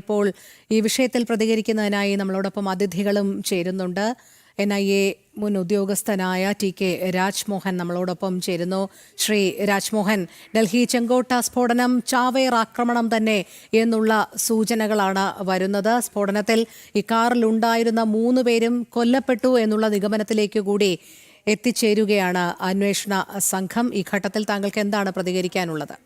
ഇപ്പോൾ ഈ വിഷയത്തിൽ പ്രതികരിക്കുന്നതിനായി നമ്മളോടൊപ്പം അതിഥികളും ചേരുന്നുണ്ട്. NIA മുൻ ഉദ്യോഗസ്ഥനായ TK രാജ്മോഹൻ നമ്മളോടൊപ്പം ചേരുന്നു. ശ്രീ രാജ്മോഹൻ, ഡൽഹി ചെങ്കോട്ട സ്ഫോടനം ചാവേർ ആക്രമണം തന്നെ എന്നുള്ള സൂചനകളാണ് വരുന്നത്. സ്ഫോടനത്തിൽ ഈ കാറിലുണ്ടായിരുന്ന 3 പേരും കൊല്ലപ്പെട്ടു എന്നുള്ള നിഗമനത്തിലേക്ക് കൂടി എത്തിച്ചേരുകയാണ് അന്വേഷണ സംഘം. ഈ ഘട്ടത്തിൽ താങ്കൾക്ക് എന്താണ് പ്രതികരിക്കാനുള്ളത്?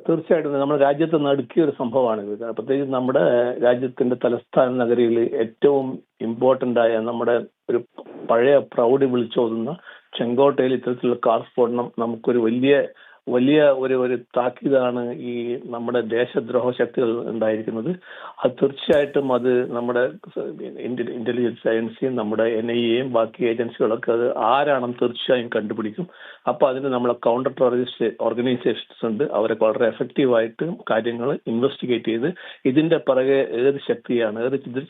തീർച്ചയായിട്ടും നമ്മുടെ രാജ്യത്ത് നടുക്കിയ ഒരു സംഭവമാണിത്. പ്രത്യേകിച്ച് നമ്മുടെ രാജ്യത്തിന്റെ തലസ്ഥാന നഗരിയിൽ ഏറ്റവും ഇമ്പോർട്ടന്റ് ആയ നമ്മുടെ ഒരു പഴയ പ്രൗഢി വിളിച്ചോതുന്ന ചെങ്കോട്ടയിൽ ഇത്തരത്തിലുള്ള കാർ സ്ഫോടനം നമുക്കൊരു വലിയ ഒരു താക്കീതാണ് ഈ നമ്മുടെ ദേശദ്രോഹ ശക്തികൾ ഉണ്ടായിരിക്കുന്നത്. അത് തീർച്ചയായിട്ടും അത് നമ്മുടെ ഇന്റലിജൻസ് ഏജൻസിയും നമ്മുടെ NIAയും ബാക്കി ഏജൻസികളൊക്കെ അത് ആരാണെന്ന് തീർച്ചയായും കണ്ടുപിടിക്കും. അപ്പൊ അതിന് നമ്മളെ കൗണ്ടർ ടെററിസ്റ്റ് ഓർഗനൈസേഷൻസ് ഉണ്ട്. അവരെ വളരെ എഫക്റ്റീവായിട്ട് കാര്യങ്ങൾ ഇൻവെസ്റ്റിഗേറ്റ് ചെയ്ത് ഇതിന്റെ പിറകെ ഏത്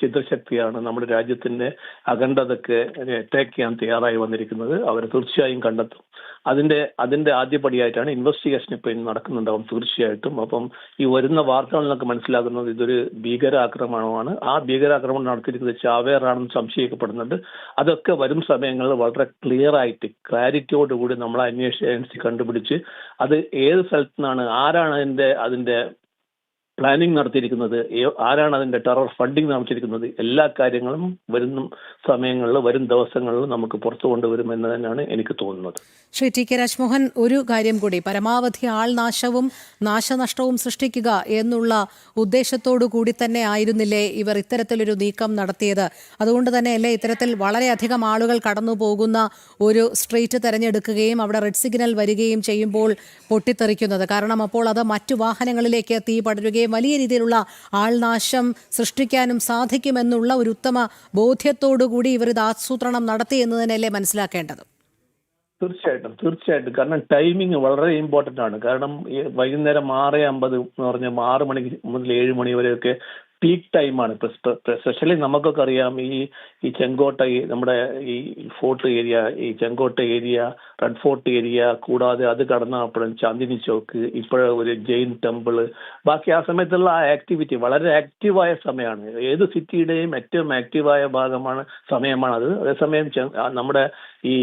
ചിത്രശക്തിയാണ് നമ്മുടെ രാജ്യത്തിന്റെ അഖണ്ഡതയ്ക്ക് അറ്റാക്ക് ചെയ്യാൻ തയ്യാറായി വന്നിരിക്കുന്നത് അവരെ തീർച്ചയായും കണ്ടെത്തും. അതിന്റെ ആദ്യപടിയായിട്ടാണ് ഇൻവെസ്റ്റിഗേഷൻ ഇപ്പൊ നടക്കുന്നുണ്ടാവും തീർച്ചയായിട്ടും. അപ്പം ഈ വരുന്ന വാർത്തകളിൽ നിന്നൊക്കെ മനസ്സിലാക്കുന്നത് ഇതൊരു ഭീകരാക്രമണമാണ്. ആ ഭീകരാക്രമണം നടത്തിയിരിക്കുന്നത് ചാവേറാണെന്ന് സംശയിക്കപ്പെടുന്നുണ്ട്. അതൊക്കെ വരും സമയങ്ങളിൽ വളരെ ക്ലിയർ ആയിട്ട് ക്ലാരിറ്റിയോടുകൂടി നമ്മളെ അന്വേഷണ ഏജൻസി കണ്ടുപിടിച്ച് അത് ഏത് സ്ഥലത്തു നിന്നാണ്, ആരാണ് അതിന്റെ പ്ലാനിങ് നടത്തിയിരിക്കുന്നത്, ആരാണ് അതിന്റെ ടെറർ ഫണ്ടിങ് നടത്തിയിരിക്കുന്നത്, എല്ലാ കാര്യങ്ങളും വരും ദിവസങ്ങളിൽ നമുക്ക് പുറത്തു കൊണ്ടുവരുമെന്ന് തന്നെയാണ് എനിക്ക് തോന്നുന്നത്. ശ്രീ TK രാജ്മോഹൻ, ഒരു കാര്യം കൂടി, പരമാവധി ആൾനാശവും നാശനഷ്ടവും സൃഷ്ടിക്കുക എന്നുള്ള ഉദ്ദേശത്തോടു കൂടി തന്നെ ആയിരുന്നില്ലേ ഇവർ ഇത്തരത്തിലൊരു നീക്കം നടത്തിയത്? അതുകൊണ്ട് തന്നെയല്ലേ ഇത്തരത്തിൽ വളരെയധികം ആളുകൾ കടന്നു പോകുന്ന ഒരു സ്ട്രീറ്റ് തെരഞ്ഞെടുക്കുകയും അവിടെ റെഡ് സിഗ്നൽ വരികയും ചെയ്യുമ്പോൾ പൊട്ടിത്തെറിക്കുന്നത്? കാരണം അപ്പോൾ അത് മറ്റു വാഹനങ്ങളിലേക്ക് തീ പടരുകയും വലിയ രീതിയിലുള്ള ആൾനാശം സൃഷ്ടിക്കാനും സാധിക്കുമെന്നുള്ള ഒരു ഉത്തമ ബോധ്യത്തോടുകൂടി ഇവർ ഇത് ആസൂത്രണം നടത്തി എന്ന് തന്നെയല്ലേ മനസ്സിലാക്കേണ്ടത്? തീർച്ചയായിട്ടും കാരണം ടൈമിങ് വളരെ ഇമ്പോർട്ടന്റ് ആണ്. കാരണം വൈകുന്നേരം 6:50 എന്ന് പറഞ്ഞാൽ 6 മണി മുതൽ 7 മണി വരെയൊക്കെ പീക്ക് ടൈമാണ്. സ്പെഷ്യലി നമുക്കൊക്കെ അറിയാം ഈ ചെങ്കോട്ട, നമ്മുടെ ഈ ഫോർട്ട് ഏരിയ, ഈ ചെങ്കോട്ട ഏരിയ, റെഡ് ഫോർട്ട് ഏരിയ, കൂടാതെ അത് കടന്നപ്പോഴും ചാന്ദിനി ചോക്ക്, ഇപ്പോഴ ഒരു ജെയിൻ ടെമ്പിള്, ബാക്കി ആ സമയത്തുള്ള ആ ആക്ടിവിറ്റി വളരെ ആക്റ്റീവായ സമയമാണ്. ഏത് സിറ്റിയുടെയും ഏറ്റവും ആക്റ്റീവായ സമയമാണ് അത്. അതേസമയം നമ്മുടെ ഈ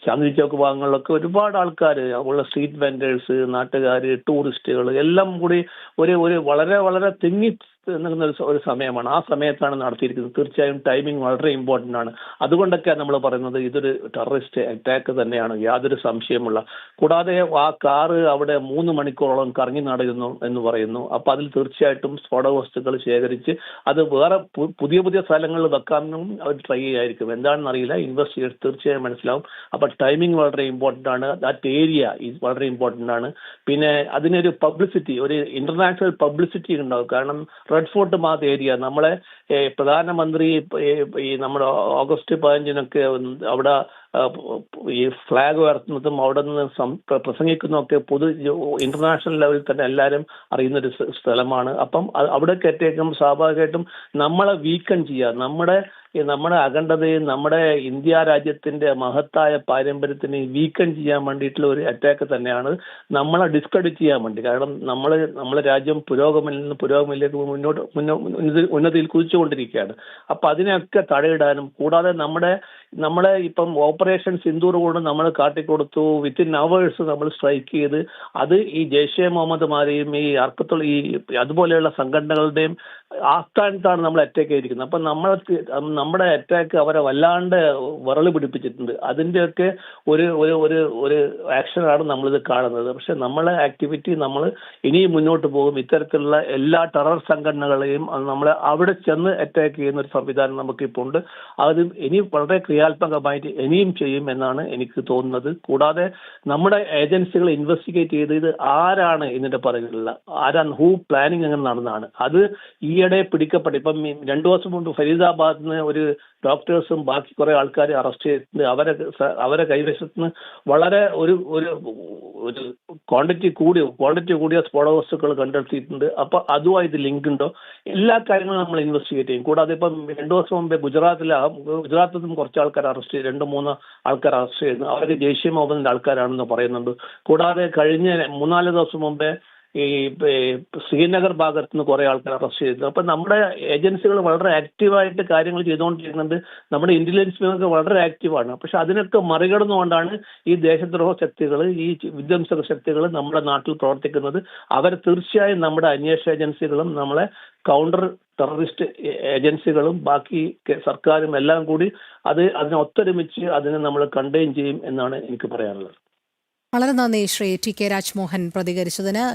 ചാന്ദിനി ചോക്ക് ഭാഗങ്ങളിലൊക്കെ ഒരുപാട് ആൾക്കാർ, ഉള്ള സ്ട്രീറ്റ് വെൻഡേഴ്സ്, നാട്ടുകാർ, ടൂറിസ്റ്റുകൾ എല്ലാം കൂടി ഒരു വളരെ തിങ്ങി നിൽക്കുന്ന ഒരു സമയമാണ്. ആ സമയത്താണ് നടത്തിയിരിക്കുന്നത്. തീർച്ചയായും ടൈമിംഗ് വളരെ ഇമ്പോർട്ടന്റ് ആണ്. അതുകൊണ്ടൊക്കെ നമ്മൾ പറയുന്നത് ഇതൊരു ടെററിസ്റ്റ് അറ്റാക്ക് തന്നെയാണ്, യാതൊരു സംശയമുള്ള. കൂടാതെ ആ കാറ് അവിടെ 3 മണിക്കൂറോളം കറങ്ങി നടക്കുന്നു എന്ന് പറയുന്നു. അപ്പൊ അതിൽ തീർച്ചയായിട്ടും സ്ഫോടക വസ്തുക്കൾ ശേഖരിച്ച് അത് വേറെ പുതിയ സ്ഥലങ്ങളിൽ വെക്കാനും അവർ ട്രൈ ചെയ്യായിരിക്കും. എന്താണെന്ന് അറിയില്ല, ഇൻവെസ്റ്റിഗേഷൻ തീർച്ചയായും മനസ്സിലാവും. അപ്പൊ ടൈമിംഗ് വളരെ ഇമ്പോർട്ടന്റ് ആണ്. ദാറ്റ് ഏരിയ ഈസ് വളരെ ഇമ്പോർട്ടന്റ് ആണ്. പിന്നെ അതിനൊരു പബ്ലിസിറ്റി, ഒരു ഇന്റർനാഷണൽ പബ്ലിസിറ്റി ഉണ്ടാവും. കാരണം റെഡ് ഫോർട്ട് മാത് ഏരിയ, നമ്മളെ പ്രധാനമന്ത്രി ഈ നമ്മുടെ ഓഗസ്റ്റ് 15-നൊക്കെ അവിടെ ഈ ഫ്ലാഗ് ഉയർത്തുന്നതും അവിടെ നിന്ന് പ്രസംഗിക്കുന്നതൊക്കെ ഇന്റർനാഷണൽ ലെവലിൽ തന്നെ എല്ലാവരും അറിയുന്നൊരു സ്ഥലമാണ്. അപ്പം അവിടേക്ക് എത്തിയേക്കും സ്വാഭാവികമായിട്ടും നമ്മളെ വീക്കൺ ചെയ്യുക, നമ്മുടെ അഖണ്ഡതയും നമ്മുടെ ഇന്ത്യ രാജ്യത്തിന്റെ മഹത്തായ പാരമ്പര്യത്തിന് വീക്കൺ ചെയ്യാൻ വേണ്ടിയിട്ടുള്ള ഒരു അറ്റാക്ക് തന്നെയാണ്, നമ്മളെ ഡിസ്ക്രെഡിറ്റ് ചെയ്യാൻ വേണ്ടി. കാരണം നമ്മളെ രാജ്യം പുരോഗമനിലേക്ക് ഉന്നതിയിൽ കുതിച്ചുകൊണ്ടിരിക്കുകയാണ്. അപ്പൊ അതിനെയൊക്കെ തടയിടാനും, കൂടാതെ നമ്മളെ ഇപ്പം ഓപ്പറേഷൻ സിന്ദൂർ കൊണ്ട് നമ്മൾ കാട്ടിക്കൊടുത്തു, വിത്തിൻ അവേഴ്സ് നമ്മൾ സ്ട്രൈക്ക് ചെയ്ത് അത് ഈ ജെയ്ഷെ മുഹമ്മദ്മാരെയും ഈ അർക്കത്തുള്ള ഈ അതുപോലെയുള്ള സംഘടനകളുടെയും ആസ്ഥാനത്താണ് നമ്മൾ അറ്റാക്ക് ചെയ്തിരിക്കുന്നത്. അപ്പൊ നമ്മുടെ അറ്റാക്ക് അവരെ വല്ലാണ്ട് വിറള് പിടിപ്പിച്ചിട്ടുണ്ട്. അതിൻ്റെയൊക്കെ ഒരു ആക്ഷനാണ് നമ്മളിത് കാണുന്നത്. പക്ഷെ നമ്മളെ ആക്ടിവിറ്റി നമ്മൾ ഇനിയും മുന്നോട്ട് പോകും. ഇത്തരത്തിലുള്ള എല്ലാ ടെറർ സംഘടനകളെയും നമ്മളെ അവിടെ ചെന്ന് അറ്റാക്ക് ചെയ്യുന്ന ഒരു സംവിധാനം നമുക്കിപ്പോൾ ഉണ്ട്. അത് ഇനി വളരെ ക്രിയാത്മകമായിട്ട് ഇനിയും ചെയ്യും എന്നാണ് എനിക്ക് തോന്നുന്നത്. കൂടാതെ നമ്മുടെ ഏജൻസികൾ ഇൻവെസ്റ്റിഗേറ്റ് ചെയ്ത് ഇത് ആരാണ് ഇതിന്റെ പിറകിലുള്ള, ഹൂ പ്ലാനിങ് അങ്ങനെ നടന്നതാണ്. അത് ഈയിടെ പിടിക്കപ്പെട്ടു. ഇപ്പം 2 ദിവസം മുമ്പ് ഫരീദാബാദിൽ നിന്ന് ഒരു ഡോക്ടേഴ്സും ബാക്കി കുറെ ആൾക്കാരെ അറസ്റ്റ് ചെയ്തിട്ടുണ്ട്. അവരെ കൈവശത്ത് നിന്ന് വളരെ ഒരു ക്വാണ്ടിറ്റി കൂടിയ സ്ഫോടക വസ്തുക്കൾ കണ്ടെത്തിയിട്ടുണ്ട്. അപ്പൊ അതുമായി ഇത് ലിങ്ക് ഉണ്ടോ, എല്ലാ കാര്യങ്ങളും നമ്മൾ ഇൻവെസ്റ്റിഗേറ്റ് ചെയ്യും. കൂടാതെ ഇപ്പം 2 ദിവസം മുമ്പേ ഗുജറാത്തിൽ നിന്നും കുറച്ച് ആൾക്കാർ 2-3 ആൾക്കാർ അറസ്റ്റ് ചെയ്യുന്നു. അവർക്ക് ജെയ്ഷെ മുഹമ്മദിന്റെ ആൾക്കാരാണെന്ന് പറയുന്നുണ്ട്. കൂടാതെ കഴിഞ്ഞ 3-4 ദിവസം മുമ്പേ ഈ ശ്രീനഗർ ഭാഗത്ത് നിന്ന് കുറെ ആൾക്കാർ അറസ്റ്റ് ചെയ്തു. അപ്പൊ നമ്മുടെ ഏജൻസികൾ വളരെ ആക്റ്റീവായിട്ട് കാര്യങ്ങൾ ചെയ്തുകൊണ്ടിരിക്കുന്നുണ്ട്. നമ്മുടെ ഇന്റലിജൻസ് വിഭാഗം വളരെ ആക്റ്റീവാണ്. പക്ഷെ അതിനൊക്കെ മറികടന്നുകൊണ്ടാണ് ഈ ദേശദ്രോഹ ശക്തികൾ, ഈ വിധ്വംസക ശക്തികൾ നമ്മുടെ നാട്ടിൽ പ്രവർത്തിക്കുന്നത്. അവർ തീർച്ചയായും നമ്മുടെ അന്വേഷണ ഏജൻസികളും നമ്മളെ കൗണ്ടർ ടെററിസ്റ്റ് ഏജൻസികളും ബാക്കി സർക്കാരും എല്ലാം കൂടി അതിനെ ഒത്തൊരുമിച്ച് അതിനെ നമ്മൾ കണ്ടെയ്ൻ ചെയ്യും എന്നാണ് എനിക്ക് പറയാനുള്ളത്. വളരെ നന്ദി ശ്രീ ടി കെ രാജ്മോഹൻ പ്രതികരിച്ചതിന്.